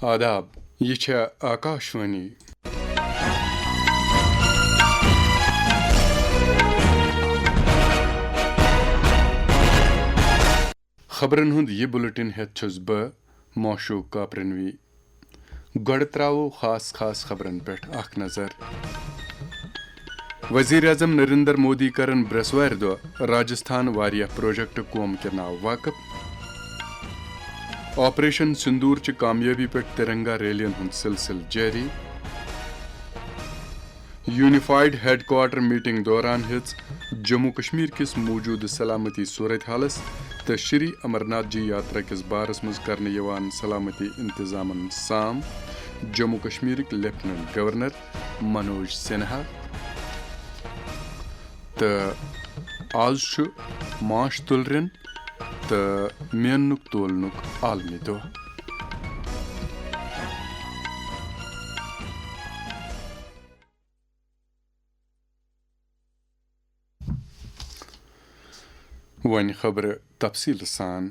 آداب، یہ چھےٚ آکاشوانی خبرن ہند یہ بلٹن ہیت چھس بہ موشوق کاپرنوی گۄڈٕ تراوو خاص خبرن پٮ۪ٹھ اکھ نظر۔ وزیر اعظم نریندر مودی کرن برسوارِ دۄہ راجستھان واریاہ پروجیکٹ قوم کے ناو واقف۔ آپریشن سندور چہ کامیابی پٮ۪ٹھ ترنگا ریلین ہند سلسلہ جاری۔ یونیفائڈ ہیڈ کوارٹر میٹنگ دوران ہیژ جموں کشمیر کس موجودہ سلامتی صورتحالس تو شری امرناتھ جی یاترا کس بارس مز کرنے یوان سلامتی انتظامن سام جموں کشمیرک لیفٹننٹ گورنر منوج سنہا۔ تو آز چھ ماش تلرن تو میننک تولنک عالمی دۄہ۔ ون خبر تفصیل سان۔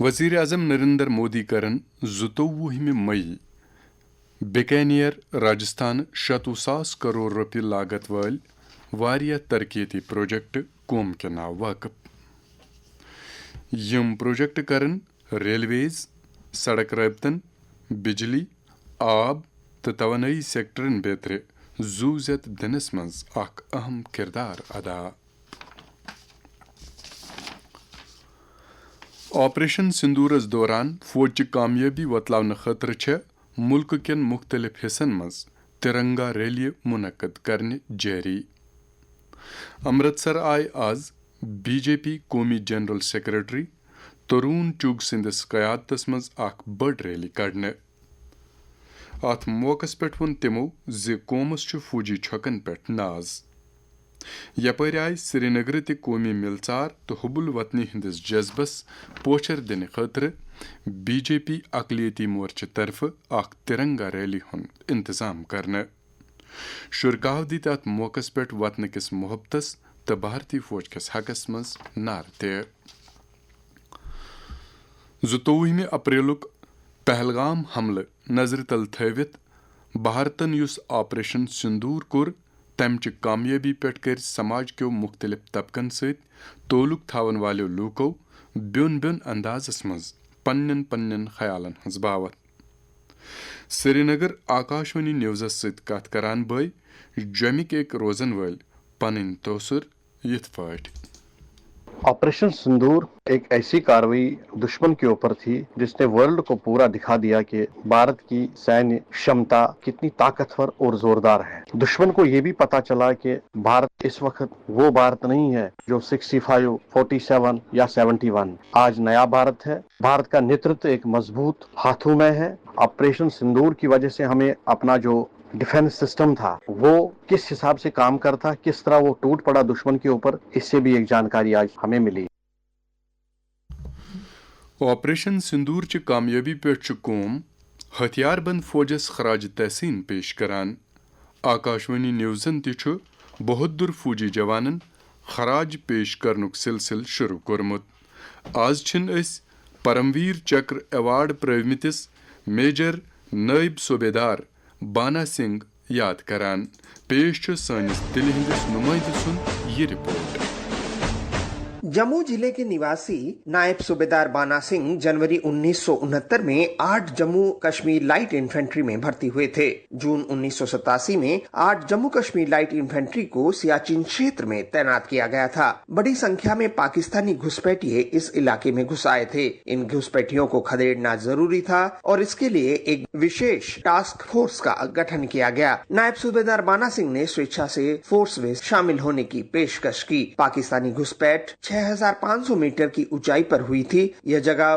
وزیر اعظم نریندر مودی کرن 22 مئی بیکانیر راجستھان 600,000 کروڑ روپیہ لاگت ول واریاہ ترقیتی پروجیکٹ قوم کے ناو واقف۔ یم پروجیکٹ کرن ریلویز، سڑک رابطن، بجلی، آب تو توانائی سیکٹرن بیترِ زو زیت دنس مز اخ اہم کردار ادا۔ آپریشن سندورس دوران فوجچ کامیابی وتلاونہ خاطر چھ ملک کین مختلف حصن مز ترنگا ریلی منعقد کرنے جاری۔ امرتسر آئی آز بی جے پی قومی جنرل سیکرٹری ترون چُگ سندس قیادتس مز اخ بڑ ریلی کڑنے۔ ات موقع پٮ۪ٹھ ووٚن تِمو زِ قومس چھُ فوجی چھۄکن پٮ۪ٹھ ناز۔ یپٲرۍ آیہِ سری نگر تہِ قومی ملژار تو حب الوطنی ہندس جذبس پوچھر دِنہٕ خٲطرٕ بی جے پی اقلیتی مورچہ طرفہٕ اکھ ترنگا ریلی ہُنٛد انتظام کرنہٕ۔ شرکاو دِتۍ اتھ موقع پٮ۪ٹھ وطنہٕ کِس محبتس تہٕ بھارتی فوج کِس حقس منٛز نعرٕ تہِ۔ 22 اپریلُک پہلگام حملہٕ نظرِ تل تھٲوِتھ بھارتن یُس آپریشن سندور کوٚر تمچہِ کامیٲبی پٮ۪ٹھ کٔرۍ سماج کیو مختلف طبقن سۭتۍ تعلق تھاون والیو لوٗکو بیوٚن بیوٚن اندازس منٛز پننٮ۪ن خیالن ہٕنٛز باوتھ۔ سری نگر آکاشوانی نیوزس سۭتۍ کتھ کران بٲے جوٚمِکۍ أکۍ روزن وٲلۍ پنٕنۍ توثر یِتھ پٲٹھۍ۔ آپریشن سندور ایک ایسی کارروائی دشمن کے اوپر تھی جس نے ورلڈ کو پورا دکھا دیا کہ بھارت کی سینیہ شمتا کتنی طاقتور اور زوردار ہے۔ دشمن کو یہ بھی پتا چلا کہ بھارت اس وقت وہ بھارت نہیں ہے جو 65، 47 یا 71۔ آج نیا بھارت ہے۔ بھارت کا نیترتو ایک مضبوط ہاتھوں میں ہے۔ آپریشن سندور کی وجہ سے ہمیں اپنا جو ڈیفنس سسٹم تھا وہ کس حساب سے کام کرتا، کس طرح وہ ٹوٹ پڑا دشمن کے اوپر، اس سے بھی ایک جانکاری آج ہمیں ملی۔ آپریشن سندور چہ کامیابی پٮ۪ٹھ چھُ قوم ہتھیار بند فوجس خراج تحسین پیش کران۔ آکاشوانی نیوزن تہِ چھُ بہادر فوجی جوانن خراج پیش کرنُک سلسلہٕ شروع کوٚرمُت۔ آز چھِن أسۍ پرمویر چکر ایوارڈ پرٲومٕتِس میجر نائب صوبیدار بانا سنگھ یاد کران۔ پیش چھُ سٲنِس دِلہِ ہٕنٛدِس نُمٲیندٕ سُنٛد یہ رپورٹ۔ جموں ضلع کے نواسی نائب صوبیدار بانا سنگھ جنوری 1969 میں 8 جموں کشمیر لائٹ انفینٹری میں بھرتی ہوئے تھے۔ جون 1987 میں 8 جموں کشمیر لائٹ انفینٹری کو سیاچن چھیتر میں تعینات کیا گیا تھا۔ بڑی سنکھیا میں پاکستانی گھسپیٹیے اس علاقے میں گھس آئے تھے۔ ان گھسپیٹیوں کو کھدیڑنا ضروری تھا اور اس کے لیے ایک وشیش ٹاسک فورس کا گٹھن کیا گیا۔ نائب صوبیدار بانا سنگھ نے سویچھا سے فورس میں شامل ہونے کی پیشکش کی۔ پاکستانی گھسپیٹ 6500 میٹر کی اونچائی پر ہوئی تھی۔ یہ جگہ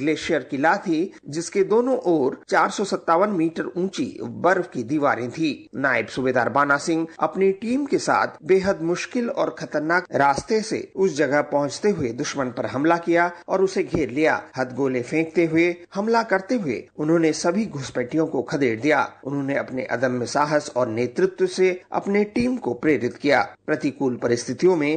گلیشیئر قلعہ تھی جس کے دونوں اور 457 میٹر اونچی برف کی دیواریں تھی۔ نائب صوبیدار بانا سنگھ اپنی ٹیم کے ساتھ بے حد مشکل اور خطرناک راستے سے اس جگہ پہنچتے ہوئے دشمن پر حملہ کیا اور اسے گھیر لیا۔ ہتھ گولے پھینکتے ہوئے حملہ کرتے ہوئے انہوں نے سبھی گھسپیٹیوں کو کھدیڑ دیا۔ انہوں نے اپنے عدم ساہس اور نیترتو سے اپنے ٹیم کو پریرت کیا۔ پرتیکول پرستھتیوں میں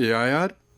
AIR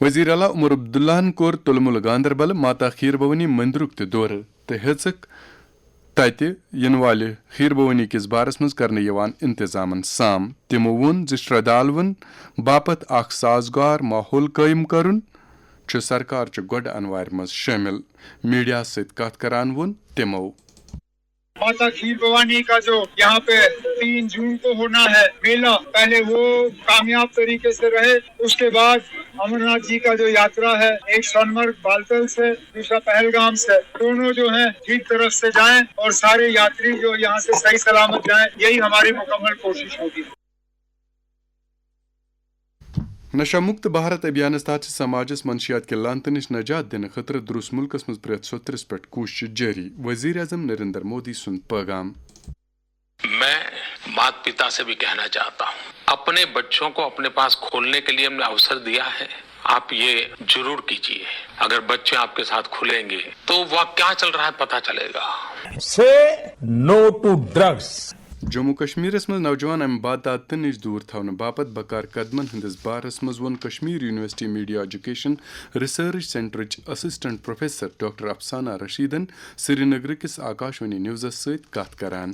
وزیر اعلیٰ عمر عبداللہن کور تلمل گاندربل ماتا خیر بھوانی مندرک تہ دورہ تہ ہیژک تتہ ین والہ خیر بھوانی کس بارس مز کرنے یوان انتظامن سام. تمو وون ز شردالون باپت اخ سازگار ماحول قائم کرن چھ سرکار چہ گۄڈ انوار مز شامل. میڈیا ست کت کران وون تمو ماتا کھیر بھوانی کا جو یہاں پہ 3 جون کو ہونا ہے میلہ، پہلے وہ کامیاب طریقے سے رہے. اس کے بعد امرناتھ جی کا جو یاترا ہے، ایک سونمرگ بالتل سے، دوسرا پہلگام سے، دونوں جو ہیں ٹھیک طرف سے جائیں اور سارے یاتری جو یہاں سے صحیح سلامت جائیں، یہی ہماری مکمل کوشش ہوگی. نشہ مکت بھارت ابھیانس تحت سماجس منشیات کے لانت نش نجات دن خطر درست ملکس مز پریت سوترس پہ کوشش جاری. وزیر اعظم نریندر مودی سن پیغام. میں مات پتا سے بھی کہنا چاہتا ہوں، اپنے بچوں کو اپنے پاس کھولنے کے لیے ہم نے اوسر دیا ہے، آپ یہ ضرور کیجئے. اگر بچے آپ کے ساتھ کھلیں گے تو وہ کیا چل رہا ہے پتہ چلے گا. Say no to drugs. Jammu کشمیرس مز نوجوان امہ باتات نش دور تھونہ باپت بکار قدمن ہندس بارس مز ون Kashmir university media education research سینٹرچ اسسٹنٹ پروفیسر ڈاکٹر افسانہ رشیدن سری نگر کس آکاشوانی نیوزس ست کت کران.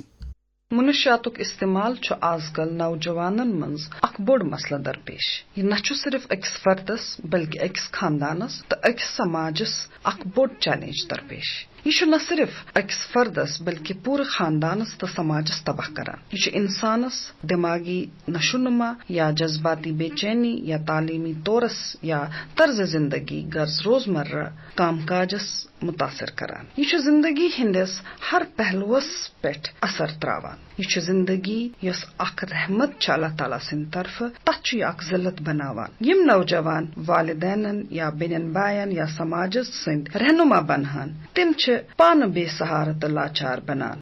منشیاتک استعمال چھ آز کل نوجوانن منز اخ بوڑ مسئلہ درپیش. یہ نہ صرف اکس فردس بلکہ اکس خاندانس تو اکس سماجس اخ بوڑ چیلنج درپیش. یہ نہ صرف اکس فردس بلکہ پورے خاندانس تو سماجس تباہ کران. یہ انسانس دماغی نشوونما یا جذباتی بے چینی یا تعلیمی طورس یا طرز زندگی غرض روزمرہ کام کاجس متاثر کران. یہ زندگی ہندس ہر پہلوس پہ اثر تراوان. یہ زندگی یس اخ رحمت چھ اللہ تعالیٰ سند طرف تتھ اخ ذلت بناوان. یم نوجوان والدینن یا بینن بائن یا سماجس سند رہنما بنہان تم پان بے سہارٕ تہٕ لاچار بنان.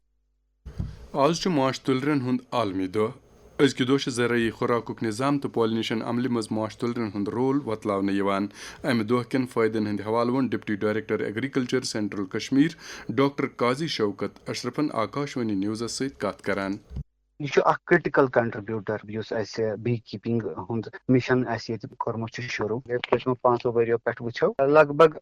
آز ماش تلرن ہند عالمی دہ. ازکہ دہ زرعی خوراک نظام تو پالنیشن عملہ مز ماش تلرن ہند رول وتلاونہ یوان. امہ دہ کن فائدن ہند حوالہ ون deputy director agriculture central Kashmir doctor Qazi Shaukat اشرفن آکاشوانی نیوزس ست کت کران. یہ critical contributor as bee keeping ہند مشن کورمت شروع پچھلو 5 ؤریو پہ وچو لگ بھگ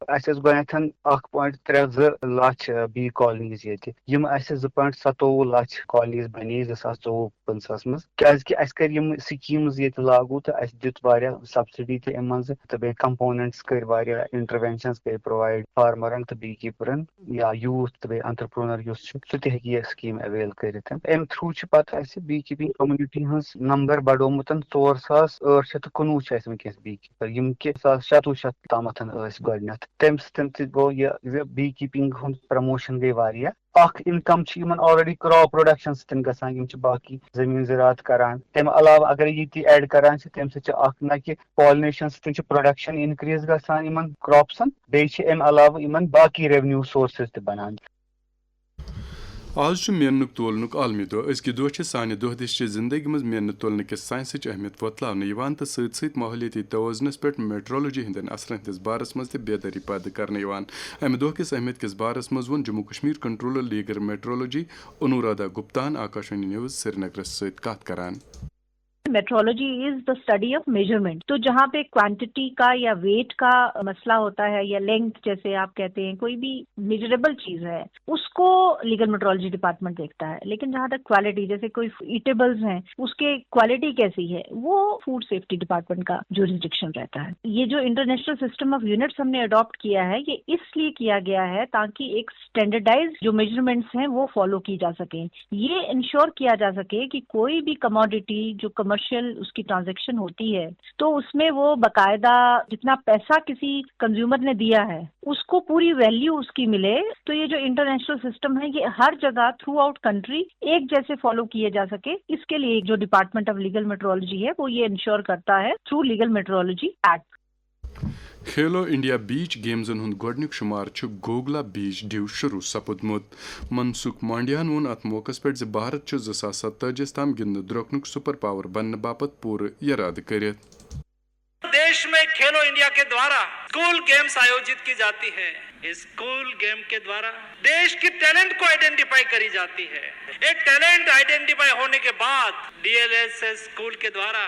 گۄڈنیتھ 1.32 لچھ بی کالونیز یہ 2.27 لچھ کالونیز بنے 2024-25 مز کیازکہ اس کر یم سکیمز یہ لاگو تو اس دت واریاہ سبسڈی تہ ام مز تو بیٚیہِ کمپوننٹس کر واریاہ انٹروینشنز کر پرووائڈ فارمرن تو بی کیپرن یا یوتھ تو بیٚیہِ انٹرپرونر یس سہ تہ ہیٚکہِ یہ سکیم اویل کرتھ. ام تھرو چھ پتہ بی کیپنگ کمیونٹی ہز نمبر بڑومت 4819 ونکس بی کیپر یم کہ 1600 تامتھ گۄڈنیتھ. تمہ سۭتۍ گو یہ بی کیپنگ ہند پرموشن گئی واریاہ. اخ انکم آلریڈی کراپ پروڈکشن ستن گژھان باقی زمین زراعت کران. تمہ علاوہ اگر یہ ایڈ کران تمہ سۭتۍ نہ کہ پالنیشن ستن پروڈکشن انکریز گژھان کراپسن بیٚیہِ امہ علاوہ باقی ریونیو سورسز تہ بنان. آز محنت تولنک عالمی دہ. ازکہ دہ سانہ دہ دش زندگی مز محنت تولنہ کس سائنسچ اہمیت وتلاونہ تو ست ماحولیاتی توازنس پہ میٹرولوجی ہندین اثرن ہندس بارس مز تہ بیداری پید کرنے. امہ دہ کس اہمیت کس بارس مز ون Jammu Kashmir controller legal metrology Anuradha گپتان آکاشوانی نیوز سری نگر ست کت کران. Metrology is the study of measurement. تو جہاں پہ کوانٹٹی کا یا ویٹ کا مسئلہ ہوتا ہے یا لینتھ جیسے آپ کہتے ہیں کوئی بھی میجریبل چیز ہے اس کو لیگل میٹرولوجی ڈپارٹمنٹ دیکھتا ہے. لیکن جہاں تک کوالٹی جیسے کوئی ایٹیبلز ہیں اس کے کوالٹی کیسی ہے وہ فوڈ سیفٹی ڈپارٹمنٹ کا جورسڈکشن رہتا ہے. یہ جو انٹرنیشنل سسٹم آف یونٹس ہم نے اڈاپٹ کیا ہے یہ اس لیے کیا گیا ہے تاکہ ایک اسٹینڈرڈائز جو میجرمنٹس ہیں وہ فالو کی جا سکیں. یہ انشور کیا جا سکے کہ کوئی بھی کموڈٹی جو اس کی ٹرانزیکشن ہوتی ہے تو اس میں وہ باقاعدہ جتنا پیسہ کسی کنزیومر نے دیا ہے اس کو پوری ویلیو اس کی ملے. تو یہ جو انٹرنیشنل سسٹم ہے یہ ہر جگہ تھرو آؤٹ کنٹری ایک جیسے فالو کیے جا سکے. اس کے لیے جو ڈپارٹمنٹ آف لیگل میٹرولوجی ہے وہ یہ انشور کرتا ہے تھرو لیگل میٹرولوجی ایکٹ. کھیلو انڈیا بیچ گیمزن ہند گۄڈنیُک شمار گوگلا بیچ ڈیو شروع سپدمت. منسوخ مانڈیاہن وون ات موقع پہ بھارت 2027 تام گندنہ درۄکنُک سپر پاور بننے باپت پورٕ ارادہ کرت. دیش میں کھیلو انڈیا کے دوارا اسکول گیمز آیوجت کی جاتی ہے. اسکول گیم کے دوارا دیش کی ٹیلنٹ کو آئیڈینٹیفائی کری جاتی ہے. ایک ٹیلنٹ آئیڈینٹیفائی ہونے کے بعد D L S S school کے دوارا